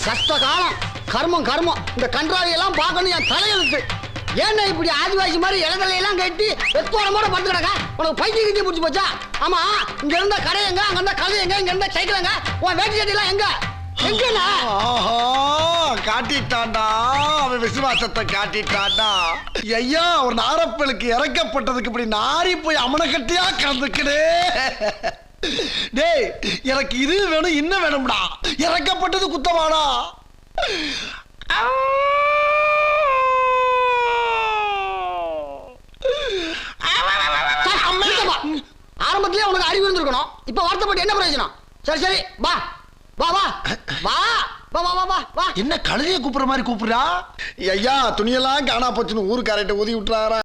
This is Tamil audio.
கஷ்ட காலம் கர்மம் கர்மம் இந்த கன்றாவி எல்லாம் பார்க்கணும் என் தலையெழுத்து. ஏன்னா இப்படி ஆதிவாசி மாதிரி இடங்களை எல்லாம் கட்டி வெத்தோரமோட படுத்து கிடக்கா? உனக்கு பைத்தியம் கிட்டி பிடிச்சி போச்சா? ஆமா, இங்க இருந்த கடை எங்க, அங்க இருந்த கதை எங்க, இங்க இருந்த சைக்கிள் எங்க, உன் வேட்டி சட்டி எல்லாம் எங்க? எங்கண்ணா காட்டிட்டான்டா, அவன் விசுவாசத்தை காட்டிட்டான்டா. ஐயா, ஒரு நாரப்பலுக்கு இறக்கப்பட்டதுக்கு இப்படி நாரி போய் அமனக்கட்டியா கலந்துக்கிடே. டேய், எனக்கு இது வேணும் இன்னும் வேணும்டா. இறக்கப்பட்டது குத்தமாடா. ஆரம்பத்திலே உனக்கு அறிவு இருந்திருக்கணும். இப்ப வருத்தப்பட்டு என்ன பிரயோஜனம்? சரி சரி, வா வா வா வா வா வா வா வா. என்ன கழுதைய கூப்பிடுற மாதிரி கூப்பிடுறா? ஐயா, துணியெல்லாம் காணா போச்சுன்னு ஊருக்காரர்கிட்ட ஊதி விட்டுறாரா?